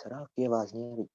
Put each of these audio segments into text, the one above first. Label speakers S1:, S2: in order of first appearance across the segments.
S1: Sir आपकी आवाज नहीं आ रही।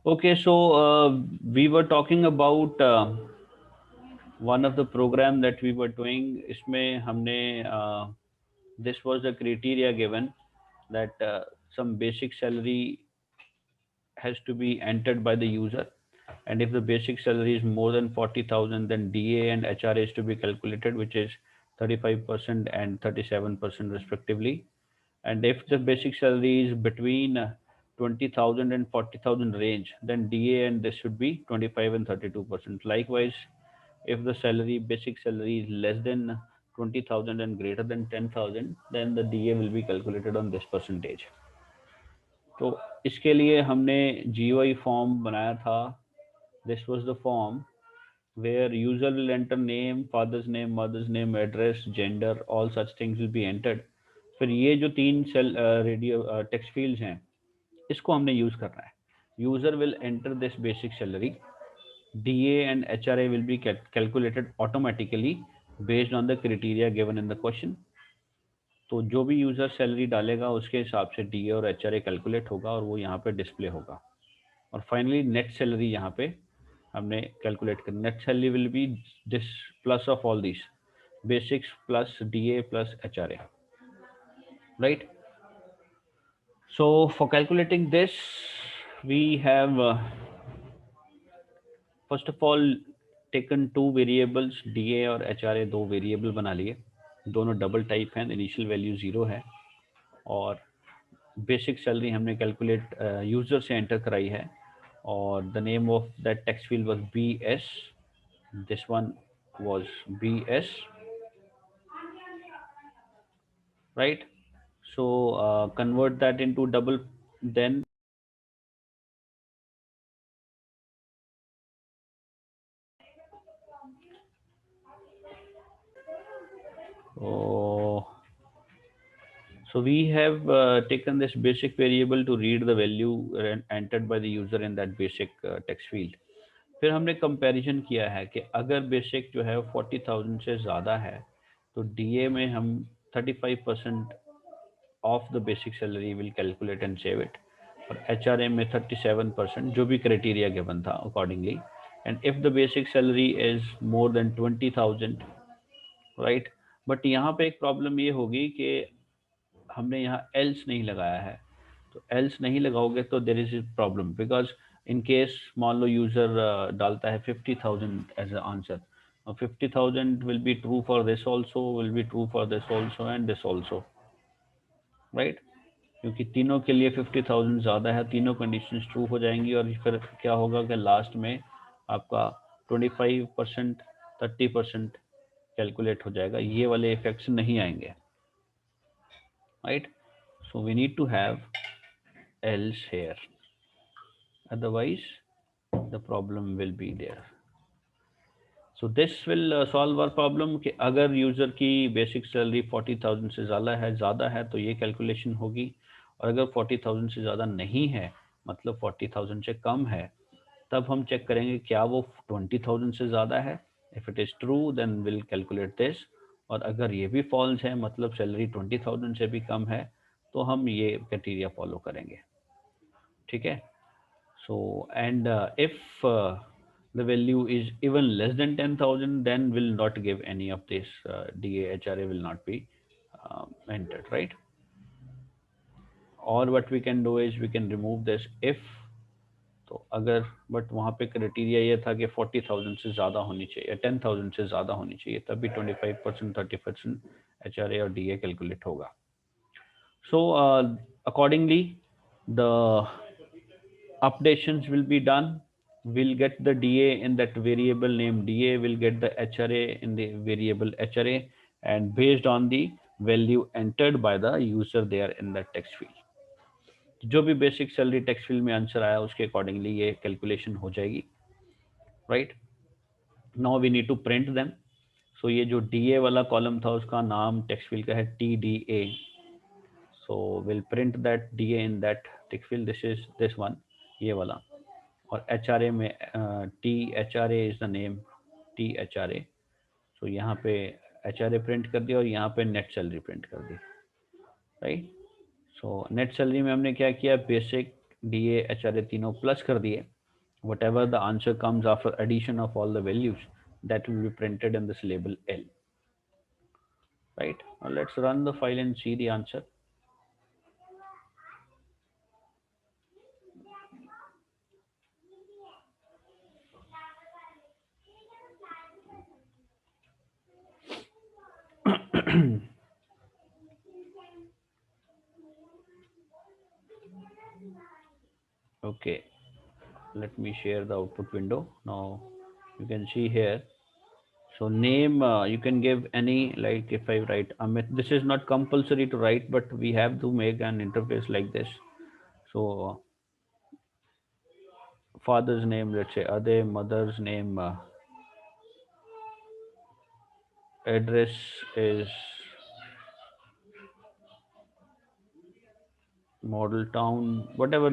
S2: Okay, so we were talking about one of the program that we were doing. इसमें हमने this was the criteria given that some basic salary has to be entered by the user, and if the basic salary is more than 40,000, then DA and HRA is to be calculated, which is 35% and 37% respectively. And if the basic salary is between 20,000 and 40,000 range, then DA and this should be 25 and 32%. Likewise, if the salary basic salary is less than 20,000 and greater than 10,000, then the DA will be calculated on this percentage. तो इसके लिए हमने GUI form बनाया था. This was the form where user will enter name, father's name, mother's name, address, gender, all such things will be entered. फिर ये जो तीन सेल रेडियो टेक्स्ट फील्ड्स हैं, इसको हमने यूज करना है. User will enter this basic salary. DA and HRA will be calculated automatically based on the criteria given in the question. तो जो भी यूजर सैलरी डालेगा उसके हिसाब से DA और HRA कैलकुलेट होगा और वो यहाँ पे डिस्प्ले होगा. और फाइनली नेट सैलरी यहाँ पे हमने कैलकुलेट कर. Net salary will be this plus of all this basics plus DA plus HRA, right? So for calculating this, we have first of all taken two variables. DA और HRA दो variable बना लिए. दोनों double type हैं. Initial value 0 है और basic salary हमने calculate user से एंटर कराई है. और the name of that text field was BS. This one was BS, right? So convert that into double. Then So we have taken this basic variable to read the value entered by the user in that basic text field. फिर हमने comparison किया है कि अगर basic जो है 40,000 से ज़्यादा है तो डीए में हम 35% of the basic salary will calculate and save it, और एचआरए में 37% जो भी क्राइटेरिया गिवन था accordingly. And if the basic salary is more than 20,000, right. But यहाँ पे एक प्रॉब्लम ये होगी कि हमने यहाँ एल्स नहीं लगाया है, तो एल्स नहीं लगाओगे तो there is problem, because in case मान लो यूजर डालता है 50,000 as a answer, 50,000 will be true for this also, will be true for this also and this also, right. क्योंकि तीनों के लिए 50,000 ज़्यादा है, तीनों कंडीशंस ट्रू हो जाएंगी, और फिर क्या होगा कि लास्ट में आपका 25%, 30% कैलकुलेट हो जाएगा, ये वाले इफेक्ट्स नहीं आएंगे, right. So we need to have else here, otherwise the problem will be there. So this will solve our problem कि अगर यूज़र की बेसिक सैलरी 40,000 से ज़्यादा है तो ये कैलकुलेशन होगी, और अगर 40,000 से ज़्यादा नहीं है, मतलब 40,000 से कम है, तब हम चेक करेंगे क्या वो 20,000 से ज़्यादा है। If it is true then will calculate this, और अगर ये भी फॉल्स है, मतलब सैलरी 20,000 से भी कम है, तो हम ये क्राइटेरिया फॉलो करेंगे, ठीक है। So, and if the value is even less than 10,000, then will not give any of this DA, HRA will not be entered, right? Or what we can do is we can remove this if, तो अगर but वहाँ पे criteria ये था कि 40,000 से ज़्यादा होनी चाहिए, 10,000 से ज़्यादा होनी चाहिए, तभी 25%, 30% HRA और DA कैलकुलेट होगा। So accordingly the updations will be done. We'll get the DA in that variable named DA, will get the HRA in the variable HRA, and based on the value entered by the user there in the text field, जो भी basic salary text field में answer आया उसके accordingly ये calculation हो जाएगी, right. Now we need to print them. So ये जो DA वाला कॉलम था उसका नाम टेक्स्ट फील्ड का है TDA, so will print that DA in that text field, this is this one, ये वाला। और HRA में THRA is the name, THRA। सो यहाँ पे HRA प्रिंट कर दिया और यहाँ पे नेट सैलरी प्रिंट कर दी, राइट। सो नेट सैलरी में हमने क्या किया, बेसिक DA HRA तीनों प्लस कर दिए, whatever the answer comes after addition of all the values, that will be printed in this label L, right. Now let's run the file and see the answer. Okay, let me share the output window. Now you can see here, so name you can give any, like if I write Amit, this is not compulsory to write, but we have to make an interface like this. So father's name, let's say Ade, mother's name, address is model town, whatever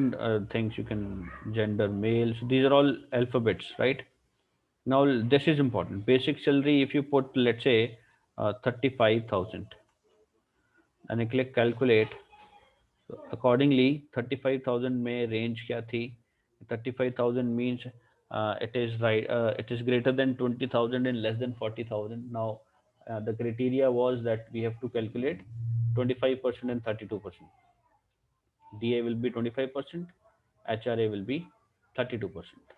S2: things you can, gender male, so these are all alphabets, right. Now this is important, basic salary, if you put let's say 35,000 and I click calculate, so accordingly 35,000 में range क्या थी, 35,000 means it is right, it is greater than 20,000 and less than 40,000. Now the criteria was that we have to calculate 25% and 32%. DA will be 25%, HRA will be 32%.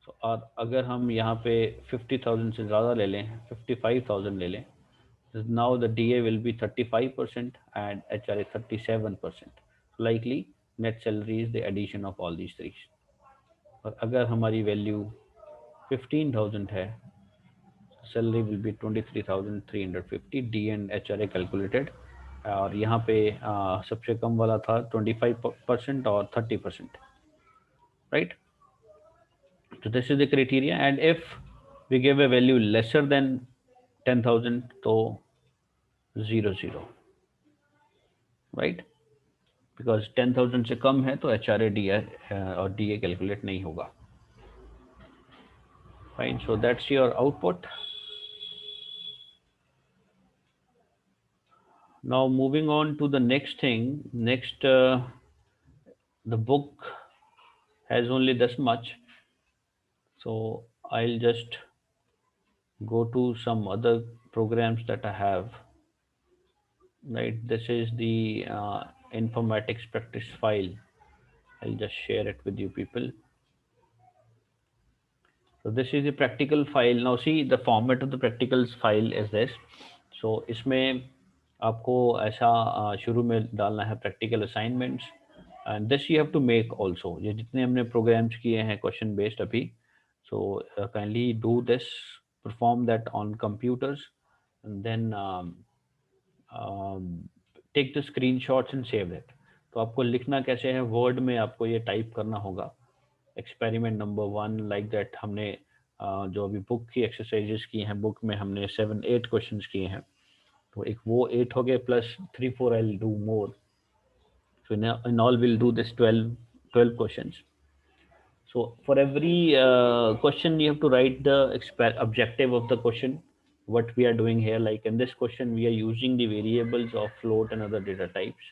S2: So और अगर हम यहाँ पे 50,000 से ज़्यादा ले लें, 55,000 ले लें, now the DA will be 35% and HRA 37%. Likely net salary is the addition of all these three. और अगर हमारी वैल्यू 15,000 है, salary will be 23,350, D and HRA calculated, और यहाँ पे सबसे कम वाला था 25% और 30%, right. So this is the criteria, and if we give a value lesser than 10,000, तो 00, राइट, बिकॉज 10,000 से कम है तो HRA DA और DA कैलकुलेट नहीं होगा. Fine, so that's your output. Now moving on to the next thing. Next, the book has only this much, so I'll just go to some other programs that I have. Right, this is the informatics practice file. I'll just share it with you people. So this is the practical file. Now see, the format of the practicals file is this. So इसमें आपको ऐसा शुरू में डालना है practical assignments, and this you have to make also. ये जितने हमने programs किए हैं question based अभी, so kindly do this, perform that on computers, and then take the screenshots and save it. तो आपको लिखना कैसे है, वर्ड में आपको ये टाइप करना होगा. Experiment number 1 like that. हमने जो अभी बुक की एक्सरसाइजेस की हैं, बुक में हमने 7-8 क्वेश्चंस किए हैं, तो एक वो 8 हो गए plus 3-4 I will do more. So in all will do this 12 questions. So for every question you have to write the objective of the question, what we are doing here. Like in this question we are using the variables of float and other data types,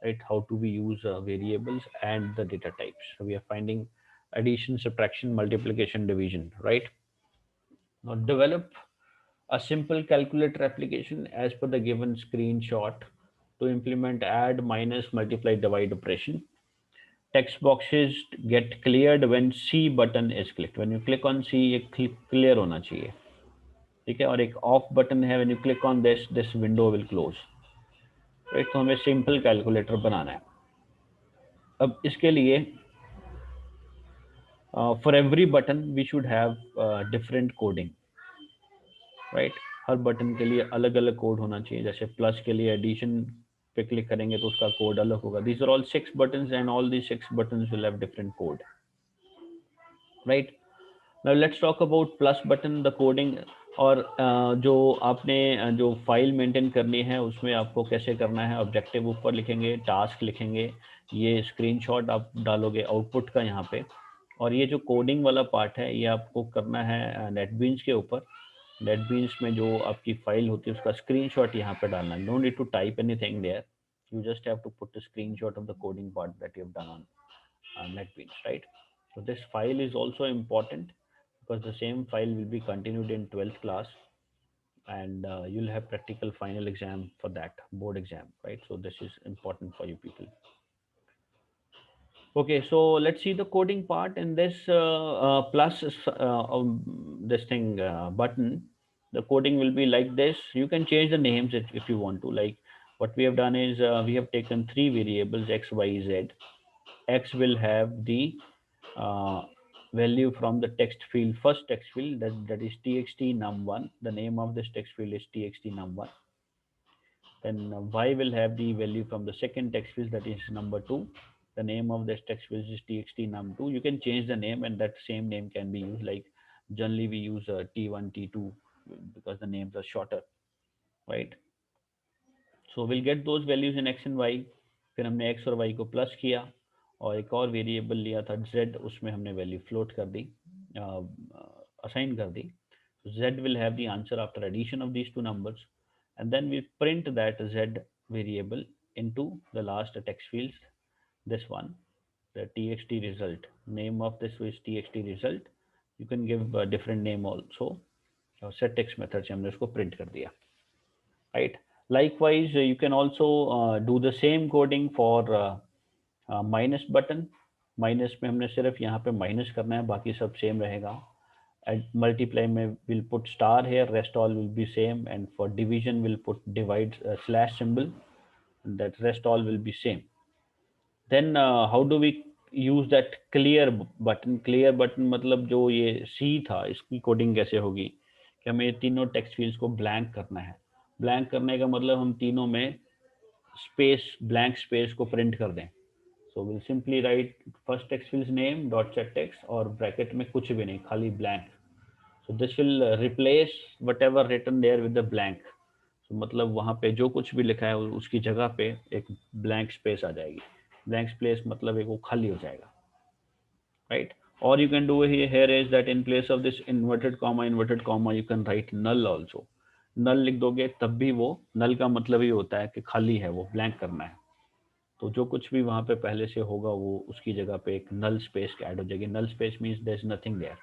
S2: right? How do we use variables and the data types? So we are finding addition, subtraction, multiplication, division, right? Now develop a simple calculator application as per the given screenshot to implement add, minus, multiply, divide operation. Text boxes get cleared when C button is clicked. When you click on C, ये clear होना चाहिए, ठीक है. और एक off button है, when you click on this window will close, right? तो हमें सिंपल कैलकुलेटर बनाना है. अब इसके लिए for every button we should have different coding, right. हर बटन के लिए अलग अलग कोड होना चाहिए. जैसे प्लस के लिए एडिशन पे क्लिक करेंगे तो उसका कोड अलग होगा. These are all 6 buttons and all these 6 buttons will have different code, right? Now let's talk about plus button, the coding. और जो आपने जो फाइल मेंटेन करनी है उसमें आपको कैसे करना है. ऑब्जेक्टिव ऊपर लिखेंगे, टास्क लिखेंगे, ये स्क्रीनशॉट आप डालोगे आउटपुट का यहाँ पे, और ये जो कोडिंग वाला पार्ट है ये आपको करना है नेटबीन्स के ऊपर. नेटबीन्स में जो आपकी फाइल होती है उसका स्क्रीनशॉट यहाँ पे डालना है. No need to type anything there, you just have to put the screenshot of the coding part that you have done on NetBeans, right? So this file is also important because the same file will be continued in 12th class, and you'll have practical final exam for that, board exam, right? So this is important for you people. Okay, so let's see the coding part in this plus this thing button. The coding will be like this. You can change the names if you want to. Like what we have done is we have taken 3 variables x, y, z. X will have the uh, value from the text field, first text field, that is txt num1. The name of this text field is txt num1. Then y will have the value from the second text field, that is number 2. The name of this text field is txt num2. You can change the name and that same name can be used. Like generally we use t1, t2 because the names are shorter, right? So we'll get those values in x and y. फिर हमने x और y को plus किया और एक और variable लिया था z, उसमें हमने वैल्यू फ्लोट कर दी, असाइन कर दी. Z will have the answer after addition of these two numbers, and then we print that z variable into the last text fields. This one, the txt result. Name of this is txt result. You can give a different name also. Set text method से हमने उसको print कर दिया, right? Likewise, you can also do the same coding for minus button. Minus में हमने सिर्फ यहाँ पे माइनस करना है, बाकी सब सेम रहेगा. At multiply में we'll put star here, rest all will be same, and for division we'll put divide slash symbol, and that rest all will be same. Then how do we use that clear button? Clear button मतलब जो ये C था, इसकी coding कैसे होगी कि हमें तीनों टेक्स्ट फील्ड्स को ब्लैंक करना है. ब्लैंक करने का मतलब हम तीनों में स्पेस, ब्लैंक स्पेस को प्रिंट कर दें. So we'll simply write first text field's name dot set text और ब्रैकेट में कुछ भी नहीं, खाली blank. So this will replace whatever written there with the blank. तो मतलब वहाँ पे जो कुछ भी लिखा है उसकी जगह पे एक ब्लैंक स्पेस आ जाएगी। ब्लैंक स्पेस मतलब एक वो खाली हो जाएगा, right? Or you can do here is that in place of this inverted comma you can write null also. null लिख दोगे तब भी वो null का मतलब ही होता है कि खाली है, वो blank करना है। तो जो कुछ भी वहाँ पे पहले से होगा वो उसकी जगह पे एक null space ऐड हो जाएगी। null space means there is nothing there,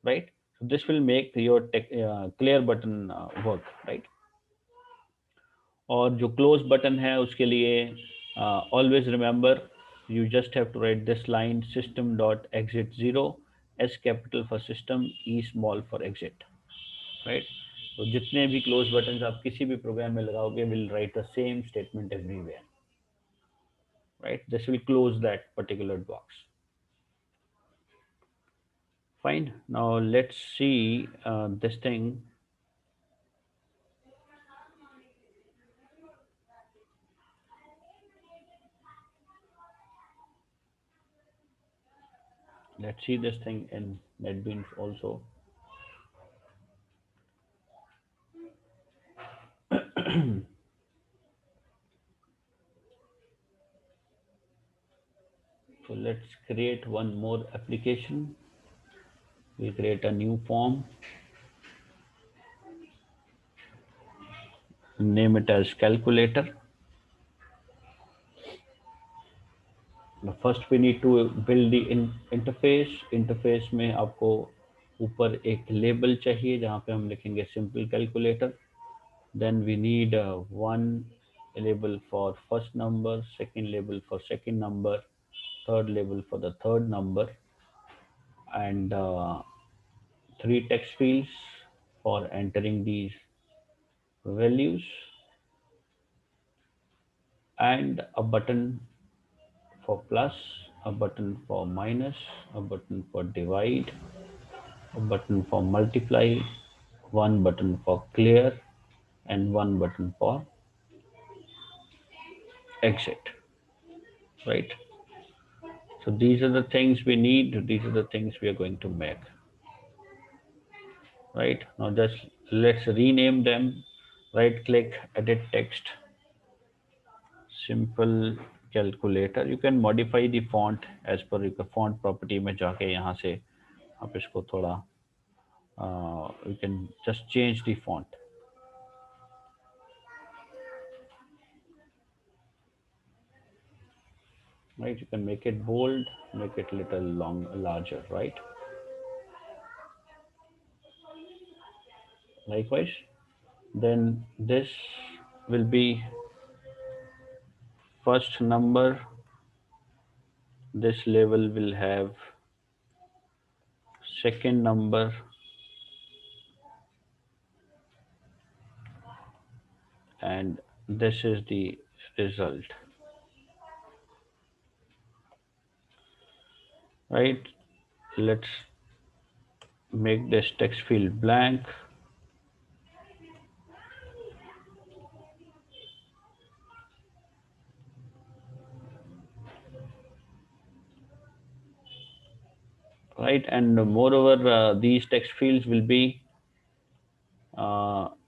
S2: right? So this will make your clear button work, right? और जो क्लोज बटन है उसके लिए always remember you just have to write this line system dot exit 0, S capital for system, E small for exit, right? तो जितने भी close button आप किसी भी प्रोग्राम में लगाओगे will write the same statement everywhere, right? This will close that particular box. Fine. Now let's see this thing. Let's see this thing in NetBeans also. So let's create one more application. We'll create a new form, name it as calculator. Now first we need to build the interface. Interface में आपको ऊपर एक label चाहिए जहाँ पे हम लिखेंगे simple calculator. Then we need one label for first number, second label for second number, third label for the third number, and three text fields for entering these values, and a button for plus, a button for minus, a button for divide, a button for multiply, one button for clear, and one button for exit, right? So these are the things we need. These are the things we are going to make, right? Now just let's rename them. Right click, edit text, simple calculator. You can modify the font as per your font property में जाके यहाँ से आप इसको थोड़ा you can just change the font, right? You can make it bold, make it little larger, right? Likewise, then this will be first number. This label will have second number, and this is the result, right? Let's make this text field blank. Right, and moreover these text fields will be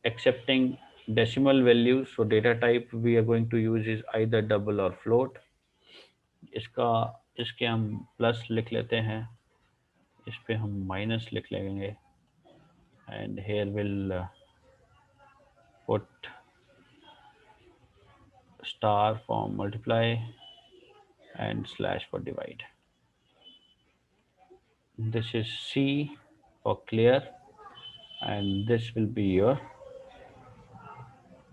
S2: accepting decimal values. So data type we are going to use is either double or float. इसके हम plus लिख लेते हैं, इस पे हम minus लिख लेंगे, and here we'll put star for multiply and slash for divide. This is C for clear, and this will be your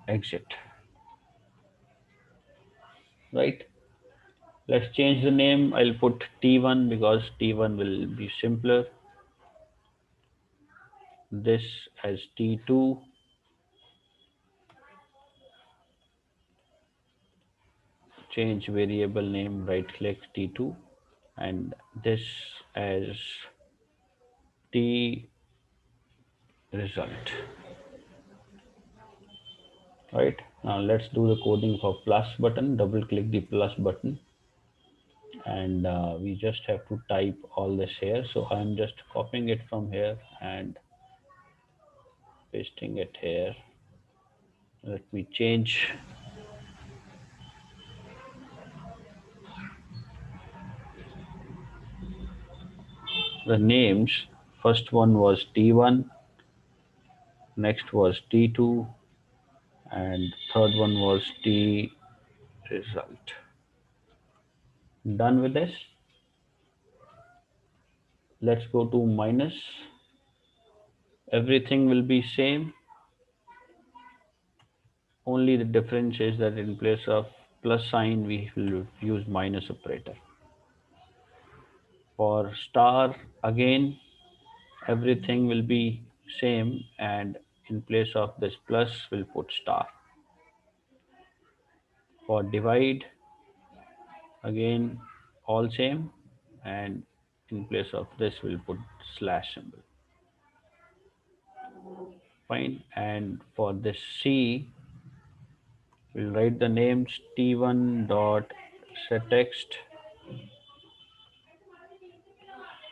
S2: exit, right? Let's change the name. I'll put T1 because T1 will be simpler. This as T2. Change variable name, right click T2, and this as T result. Right, now let's do the coding for plus button. Double click the plus button, and we just have to type all this here. So I'm just copying it from here and pasting it here. Let me change the names. First one was T1, next was T2, and third one was T result. Done with this. Let's go to minus. Everything will be same. Only the difference is that in place of plus sign, we will use minus operator. For star, again, everything will be same, and in place of this plus, we'll put star. For divide, again, all same, and in place of this, we'll put slash symbol. Fine. And for this C, we'll write the names T1 dot set text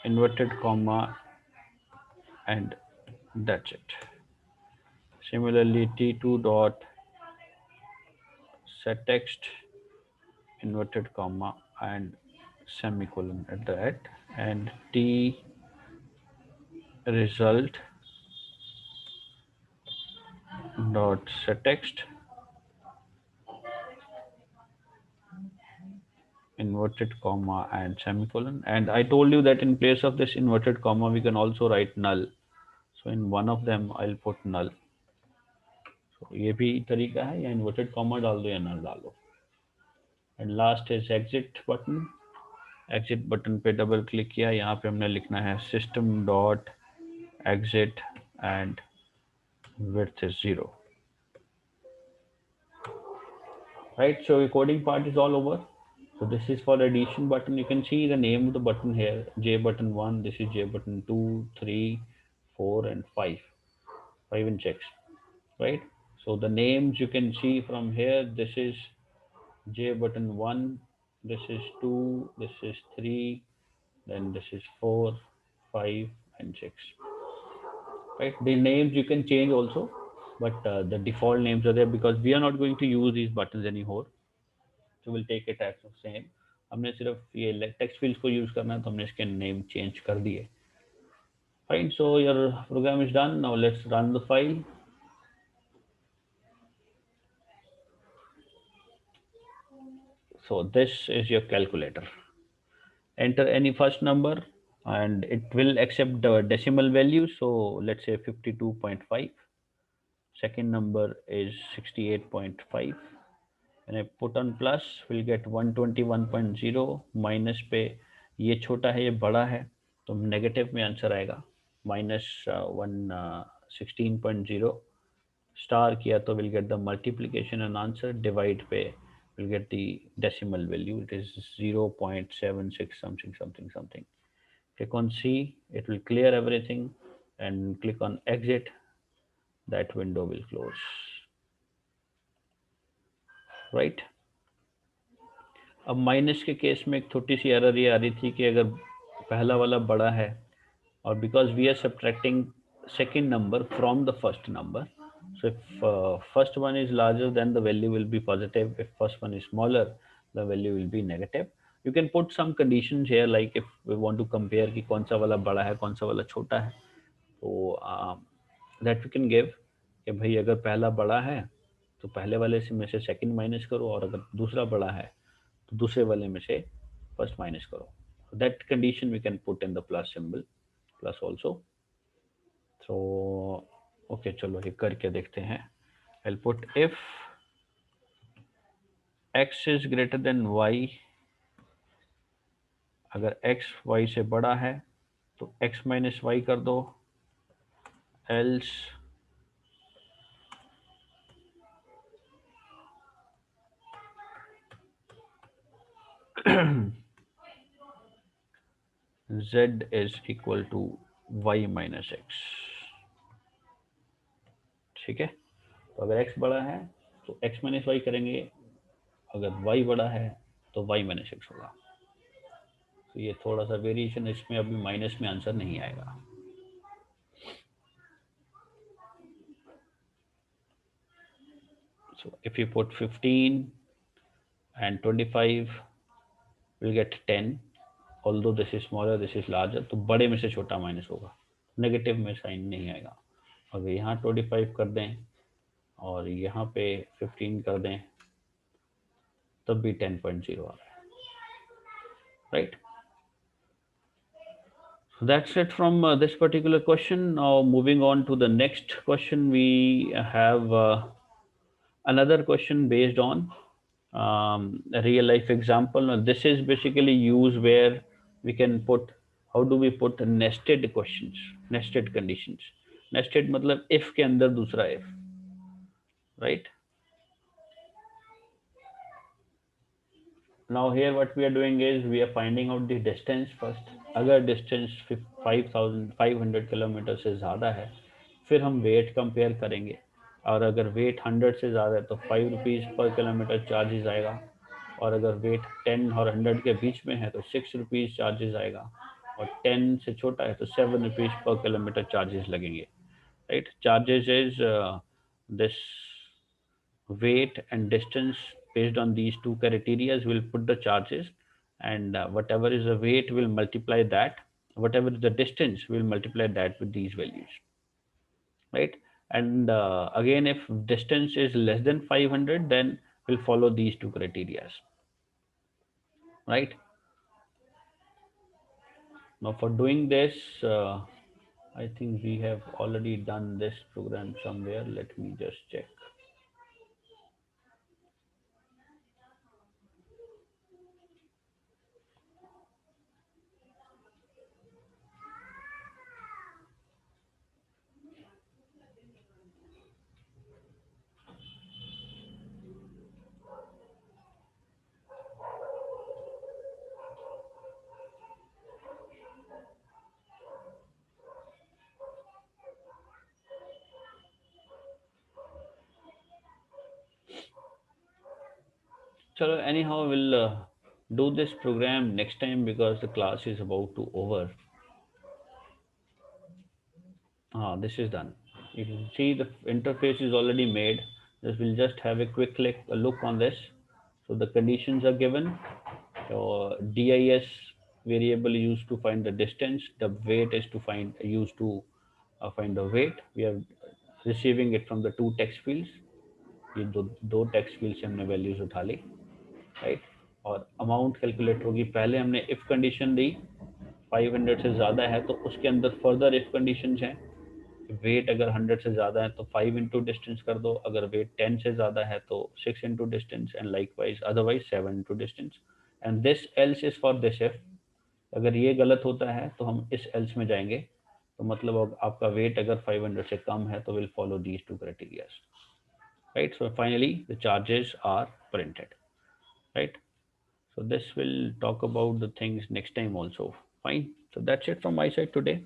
S2: inverted comma, and that's it. Similarly, T2 dot set text inverted comma and semicolon at the end, and T result dot set text inverted comma and semicolon. And I told you that in place of this inverted comma, we can also write null. So in one of them, I'll put null. So ये भी तरीका है, या inverted comma डाल दो या null डालो. And last is exit button. Exit button पे डबल क्लिक किया, यहाँ पे हमने लिखना है system dot exit and width is 0. Right, so the coding part is all over. So this is for the addition button. You can see the name of the button here, J button 1, this is J button 2, 3, 4 and 5 and 6, right? So the names you can see from here, this is J button 1, this is 2, this is 3, then this is 4, 5 and 6, right? The names you can change also, but the default names are there because we are not going to use these buttons anymore. So we'll take it as the same. हमने सिर्फ ये text fields को use करना है, तो हमने इसके name change कर दिए. Fine, so your program is done. Now let's run the file. So this is your calculator. Enter any first number and it will accept the decimal value. So let's say 52.5. Second number is 68.5. When I put on plus, we'll get 121.0. Minus पे ये छोटा है, ये बड़ा है, तो negative में answer आएगा -116.0. स्टार किया तो will get the multiplication and answer. Divide पे will get the decimal value, it is 0.76 something something something. Click on C, it will clear everything, and click on exit. That window will close. Right. अब minus के case में एक छोटी सी error ये आ रही थी कि अगर पहला वाला बड़ा है और because we are subtracting second number from the first number, so if first one is larger then the value will be positive, if first one is smaller the value will be negative. You can put some conditions here, like if we want to compare कि कौन सा वाला बड़ा है कौन सा वाला छोटा है, तो that we can give कि भाई अगर पहला बड़ा है तो पहले वाले से में से सेकंड माइनस करो, और अगर दूसरा बड़ा है तो दूसरे वाले में से फर्स्ट माइनस करो. That condition we can put in the plus symbol, plus also. तो ओके, चलो ये करके देखते हैं. I put if x is greater than y, अगर x y से बड़ा है तो x माइनस वाई कर दो, else z is equal to y minus x. ठीक है, तो अगर x बड़ा है तो x माइनस वाई करेंगे, अगर y बड़ा है तो y माइनस x होगा. तो ये थोड़ा सा वेरिएशन, इसमें अभी माइनस में आंसर नहीं आएगा. So if you put 15 and 25, we'll get 10. Although this is smaller, this is larger, तो बड़े में से छोटा माइनस होगा, नेगेटिव में साइन नहीं आएगा. अगर यहाँ 25 कर दें और यहाँ पे 15 कर दें तब भी 10.0 आ रहा है, right. So that's it from this particular question. Now moving on to the next question, we have another question based on a real life example. Now, this is basically used where we can put, how do we put nested questions, nested conditions. Nested मतलब if के अंदर दूसरा if, right? Now here what we are doing is we are finding out the distance first. अगर distance 5,500 kilometre से ज़्यादा है, फिर हम वेट कंपेयर करेंगे, और अगर वेट 100 से ज़्यादा है तो 5 रुपीज़ पर किलोमीटर चार्जेस आएगा, और अगर वेट 10 और 100 के बीच में है तो 6 रुपीज़ चार्जेस आएगा, और 10 से छोटा है तो 7 रुपीज़ पर किलोमीटर चार्जेस लगेंगे, right. Charges is this weight and distance. Based on these two criteria we'll put the charges, and whatever is the weight will multiply that, whatever is the distance we'll multiply that with these values, right. And again, if distance is less than 500, then we'll follow these two criteria, right. Now for doing this, I think we have already done this program somewhere. Let me just check. So anyhow, we'll do this program next time because the class is about to over. This is done. You can see the interface is already made. We'll just have a quick look on this. So the conditions are given. So DIS variable used to find the distance. The weight is to find used to find the weight. We are receiving it from the two text fields. ये दो text field से हमने values उठा ली, right. और amount calculate होगी. पहले हमने if condition दी 500 से ज़्यादा है तो उसके अंदर फर्दर इफ कंडीशन हैं. वेट अगर 100 से ज़्यादा है तो 5 इंटू डिस्टेंस कर दो, अगर वेट 10 से ज़्यादा है तो 6 into distance, and like wise otherwise 7 into distance. And this else is for this if. अगर ये गलत होता है तो हम इस एल्स में जाएंगे, तो मतलब आपका वेट अगर 500 से कम है तो will follow these two criterias, right. So finally the charges are printed, right. So this will talk about the things next time also. Fine. So that's it from my side today.